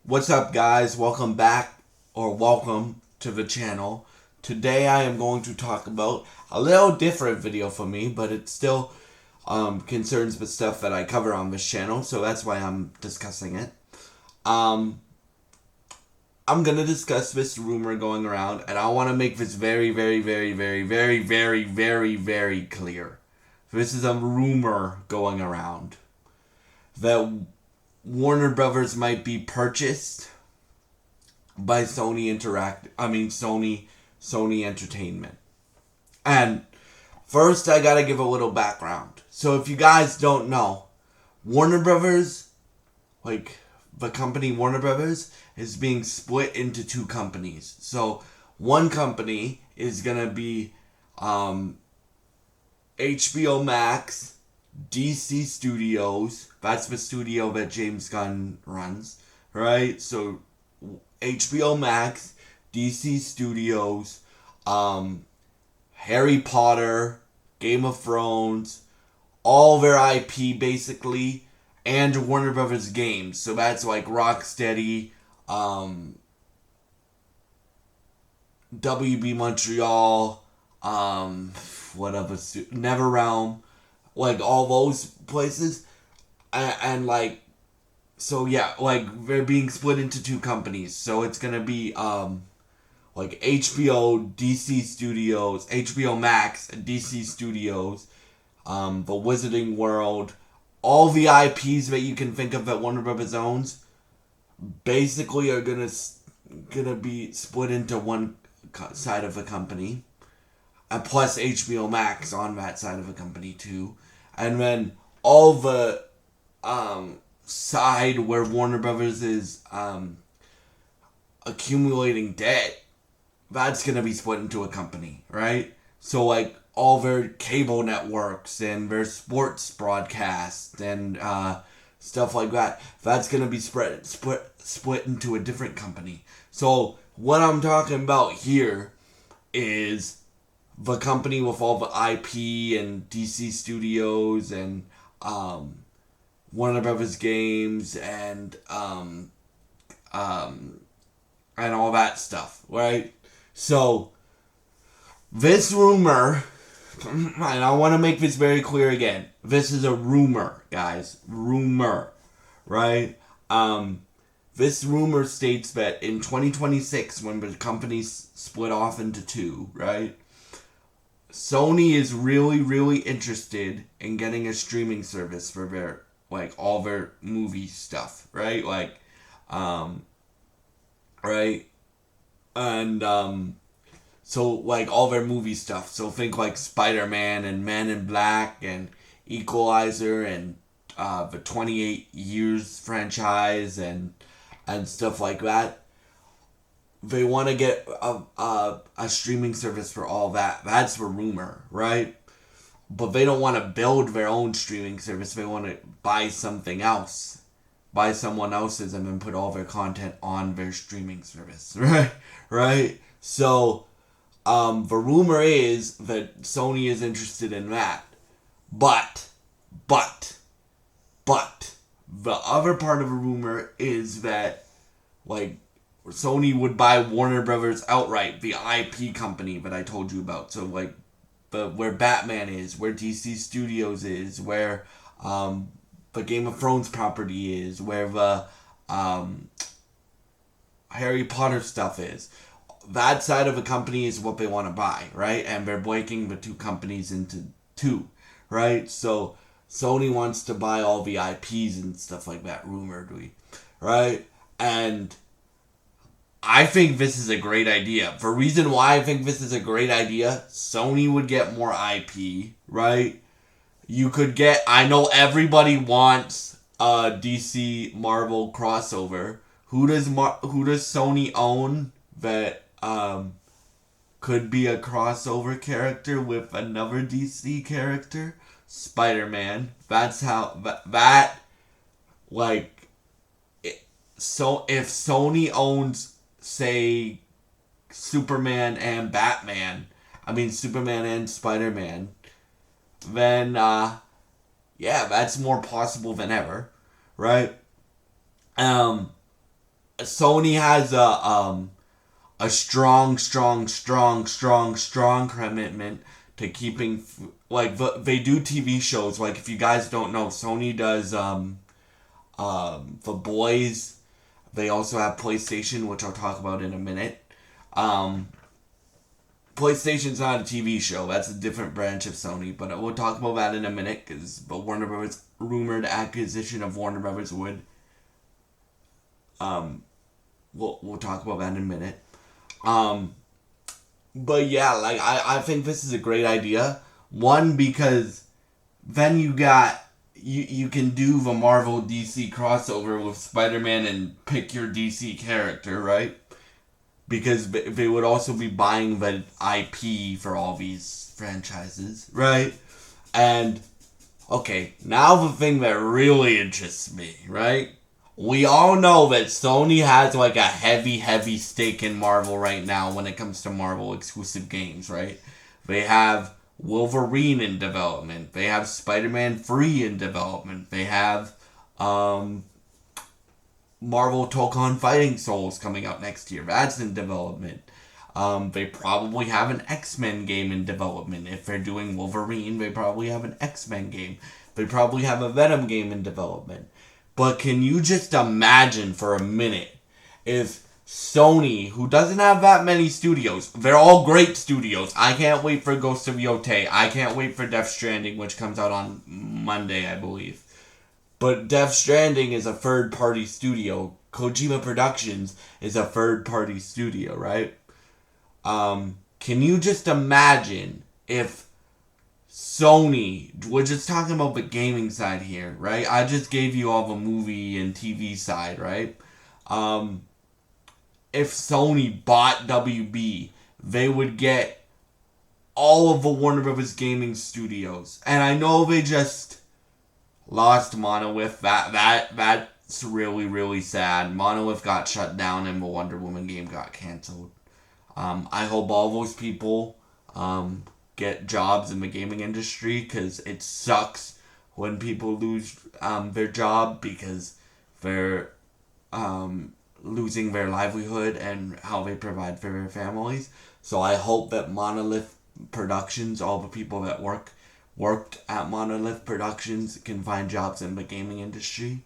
What's up, guys? Welcome back or welcome to the channel. Today I am going to talk about a little different video for me, but it still concerns the stuff that I cover on this channel, so that's why I'm discussing it. Um, I'm gonna discuss this rumor going around, and I want to make this very, very, very, very, very, very, very, very clear. This is a rumor going around that Warner Brothers might be purchased by Sony Entertainment. And first I gotta give a little background. So if you guys don't know, Warner Brothers, like the company Warner Brothers, is being split into two companies. So one company is gonna be HBO Max, DC Studios. That's the studio that James Gunn runs, right? So HBO Max, DC Studios, Harry Potter, Game of Thrones, all their IP basically, and Warner Brothers games. So that's like Rocksteady, WB Montreal, what other NetherRealm, like all those places, and like so yeah, like they're being split into two companies. So it's gonna be like HBO, DC Studios, HBO Max, DC Studios, the Wizarding World, all the IPs that you can think of that Warner Brothers owns, basically are gonna be split into one side of the company, and plus HBO Max on that side of the company too, and then all the side where Warner Brothers is accumulating debt, that's gonna be split into a company, right? So like all their cable networks and their sports broadcasts and stuff like that, that's gonna be split into a different company. So what I'm talking about here is the company with all the IP and DC Studios and Warner Brothers games and all that stuff, right? So this rumor, and I want to make this very clear again. This is a rumor, guys. Rumor, right? This rumor states that in 2026, when the companies split off into two, right? Sony is really, really interested in getting a streaming service for their like all their movie stuff, right? Like, right, and so like all their movie stuff. So think like Spider Man and Man in Black and Equalizer and the 28 Years franchise and stuff like that. They want to get a streaming service for all that. That's the rumor, right? But they don't want to build their own streaming service. They want to buy something else, buy someone else's, and then put all their content on their streaming service, right? Right. So, the rumor is that Sony is interested in that, but, but, but, the other part of the rumor is that like Sony would buy Warner Brothers outright, the IP company that I told you about. So like where Batman is, where DC Studios is, where the Game of Thrones property is, where the Harry Potter stuff is. That side of a company is what they want to buy, right? And they're breaking the two companies into two, right? So Sony wants to buy all the IPs and stuff like that, rumoredly, right? And I think this is a great idea. The reason why I think this is a great idea, Sony would get more IP, right? You could get, I know everybody wants a DC Marvel crossover. Who does Sony own that could be a crossover character with another DC character? Spider-Man. That's how that like so if Sony owns, say, Superman and Batman, I mean Superman and Spider-Man, then yeah, that's more possible than ever, right? Um Sony has a strong commitment to keeping, like, they do TV shows. Like, if you guys don't know, Sony does The Boys. They also have PlayStation, which I'll talk about in a minute. PlayStation's not a TV show. That's a different branch of Sony, but we'll talk about that in a minute, because the Warner Brothers rumored acquisition of Warner Brothers would. We'll talk about that in a minute. But yeah, like, I think this is a great idea. One, because then you got, you can do the Marvel DC crossover with Spider-Man and pick your DC character, right? Because they would also be buying the IP for all these franchises, right? And, okay, now the thing that really interests me, right? We all know that Sony has, like, a heavy stake in Marvel right now when it comes to Marvel exclusive games, right? They have Wolverine in development. They have Spider-Man 3 in development. They have Marvel Tokon Fighting Souls coming up next year. That's in development. They probably have an X-Men game in development. If they're doing Wolverine, they probably have an X-Men game. They probably have a Venom game in development. But can you just imagine for a minute if Sony, who doesn't have that many studios, they're all great studios. I can't wait for Ghost of Yotei. I can't wait for Death Stranding, which comes out on Monday, I believe. But Death Stranding is a third-party studio. Kojima Productions is a third-party studio, right? Can you just imagine if Sony, we're just talking about the gaming side here, right? I just gave you all the movie and TV side, right? If Sony bought WB, they would get all of the Warner Brothers gaming studios. And I know they just lost Monolith. That's really sad. Monolith got shut down and the Wonder Woman game got canceled. I hope all those people get jobs in the gaming industry, because it sucks when people lose their job because they're losing their livelihood and how they provide for their families. So I hope that Monolith Productions, all the people that worked at Monolith Productions, can find jobs in the gaming industry,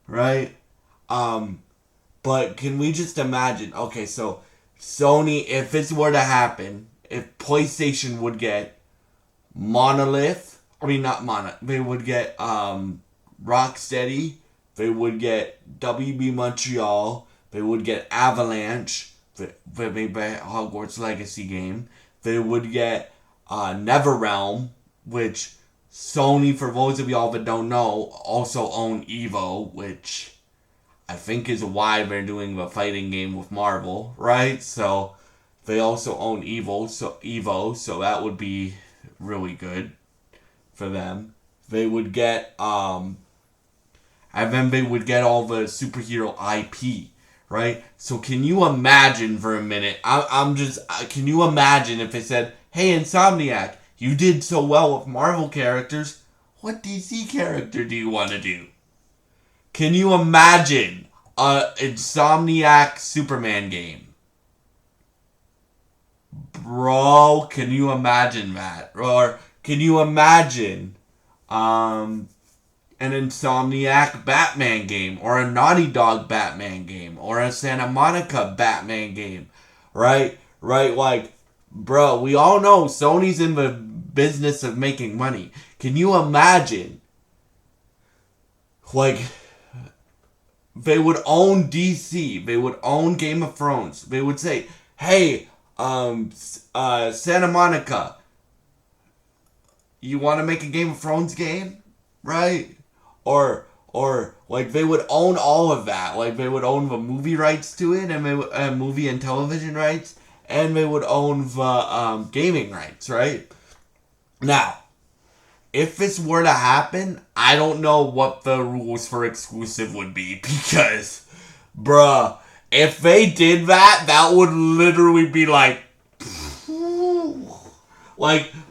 right? But can we just imagine, okay, so Sony, if this were to happen, if PlayStation would get Monolith, they would get Rocksteady, they would get WB Montreal, they would get Avalanche, the Hogwarts Legacy game, they would get NetherRealm, which Sony, for those of y'all that don't know, also own Evo, which I think is why they're doing the fighting game with Marvel, right? So they also own Evo, so that would be really good for them. They would get, and then they would get all the superhero IP, right? So can you imagine for a minute, can you imagine if they said, hey, Insomniac, you did so well with Marvel characters, what DC character do you want to do? Can you imagine a Insomniac Superman game? Bro, can you imagine that? Or can you imagine an Insomniac Batman game, or a Naughty Dog Batman game, or a Santa Monica Batman game, right? Right, like, bro, we all know Sony's in the business of making money. Can you imagine, like, they would own DC, they would own Game of Thrones, they would say, hey, Santa Monica, you want to make a Game of Thrones game, right? Or like, they would own all of that. Like, they would own the movie rights to it, and they would, movie and television rights, and they would own the gaming rights, right? Now, if this were to happen, I don't know what the rules for exclusive would be, because, bruh, if they did that, that would literally be like,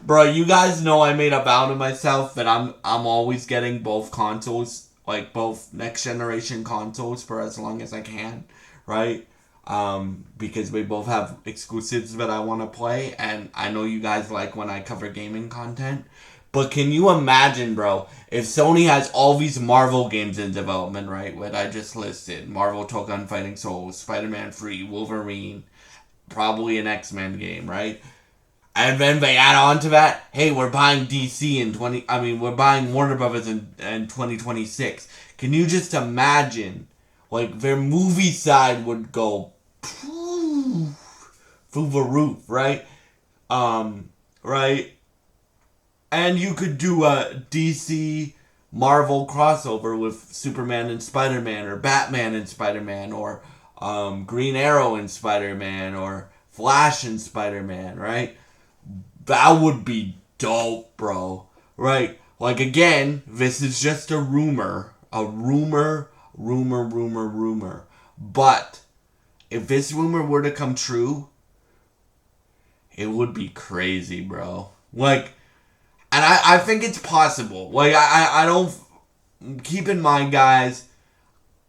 bruh, you guys know I made a vow to myself that I'm always getting both consoles like both next generation consoles for as long as I can, right? Because we both have exclusives that I want to play, and I know you guys like when I cover gaming content. But can you imagine, bro, if Sony has all these Marvel games in development, right? What I just listed: Marvel Token Fighting Souls, Spider-Man 3, Wolverine, probably an X-Men game, right? And then they add on to that, hey, we're buying DC in we're buying Warner Brothers in 2026. Can you just imagine, like, their movie side would go through the roof, right? Right? And you could do a DC Marvel crossover with Superman and Spider-Man, or Batman and Spider-Man, or Green Arrow and Spider-Man, or Flash and Spider-Man, right? That would be dope, bro. Right? Like, again, this is just a rumor. A rumor. But if this rumor were to come true, it would be crazy, bro. Like, and I think it's possible. Like, I don't... Keep in mind, guys,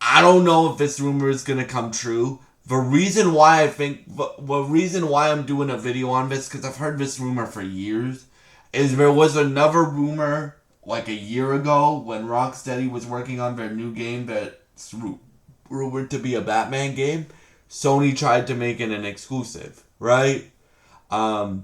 I don't know if this rumor is going to come true. The reason why I'm doing a video on this, because I've heard this rumor for years, is there was another rumor like a year ago when Rocksteady was working on their new game that's rumored to be a Batman game. Sony tried to make it an exclusive, right? And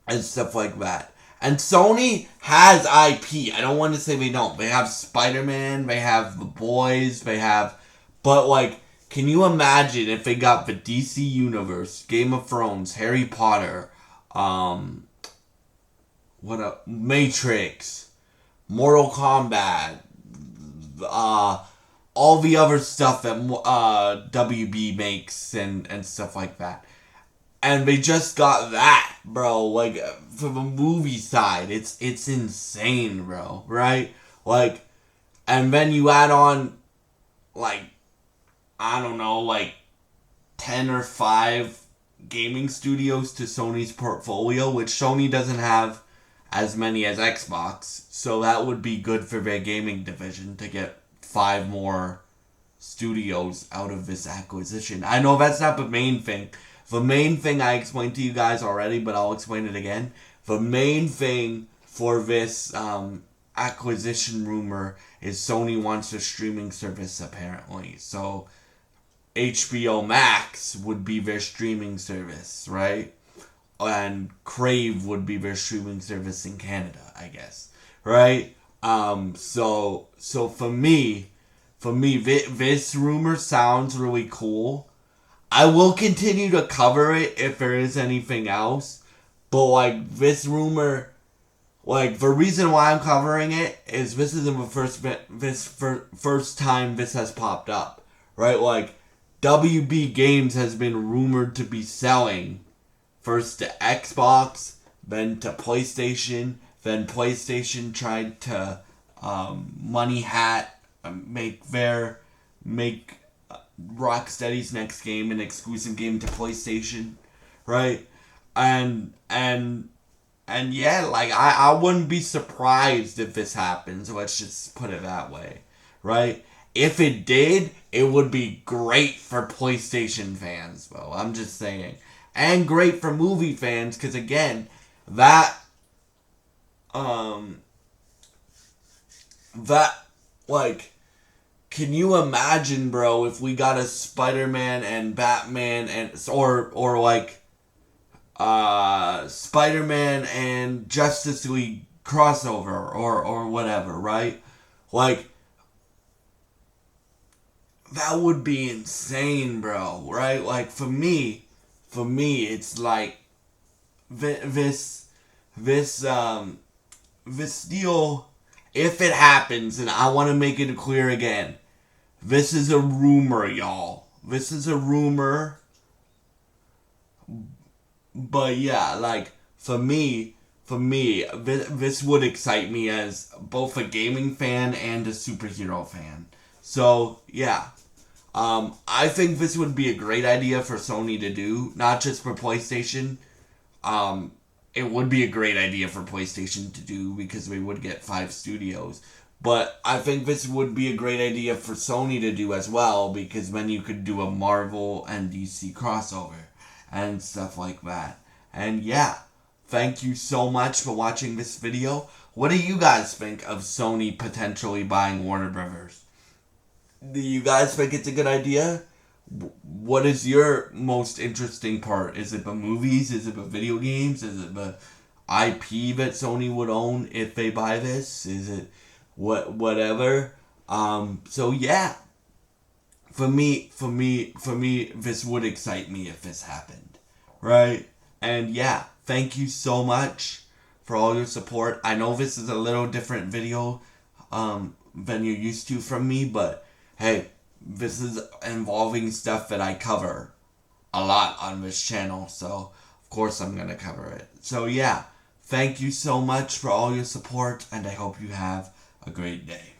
stuff like that. And Sony has IP. I don't want to say they don't. They have Spider-Man, they have The Boys, they have... But, like, can you imagine if they got the DC Universe, Game of Thrones, Harry Potter, Matrix, Mortal Kombat, all the other stuff that WB makes and stuff like that. And they just got that, bro. Like, for the movie side, it's insane, bro. Right? Like, and then you add on, like, I don't know, like 10 or 5 gaming studios to Sony's portfolio, which Sony doesn't have as many as Xbox. So that would be good for their gaming division to get 5 more studios out of this acquisition. I know that's not the main thing. The main thing I explained to you guys already, but I'll explain it again. The main thing for this acquisition rumor is Sony wants a streaming service, apparently. So HBO Max would be their streaming service, right? And Crave would be their streaming service in Canada, I guess, right? So for me, this rumor sounds really cool. I will continue to cover it if there is anything else, but like this rumor, like the reason why I'm covering it is this isn't the first time this has popped up, right? Like WB Games has been rumored to be selling first to Xbox, then to PlayStation, then PlayStation tried to money hat make Rocksteady's next game an exclusive game to PlayStation, right? And yeah, like I wouldn't be surprised if this happens. Let's just put it that way, right? If it did, it would be great for PlayStation fans, though. I'm just saying, and great for movie fans, because again, that like. Can you imagine, bro, if we got a Spider-Man and Batman and or like Spider-Man and Justice League crossover or whatever, right? Like that would be insane, bro, right? Like for me it's like this deal, if it happens, and I want to make it clear again, this is a rumor, y'all. This is a rumor. But yeah, like, for me, this would excite me as both a gaming fan and a superhero fan. So, yeah. I think this would be a great idea for Sony to do, not just for PlayStation. It would be a great idea for PlayStation to do because we would get 5 studios. But I think this would be a great idea for Sony to do as well, because then you could do a Marvel and DC crossover and stuff like that. And yeah, thank you so much for watching this video. What do you guys think of Sony potentially buying Warner Brothers? Do you guys think it's a good idea? What is your most interesting part? Is it the movies? Is it the video games? Is it the IP that Sony would own if they buy this? Is it whatever? So yeah, for me, this would excite me if this happened, right? And yeah, thank you so much for all your support. I know this is a little different video, than you're used to from me, but hey, this is involving stuff that I cover a lot on this channel, so of course I'm gonna cover it. So yeah, thank you so much for all your support, and I hope you have a great day.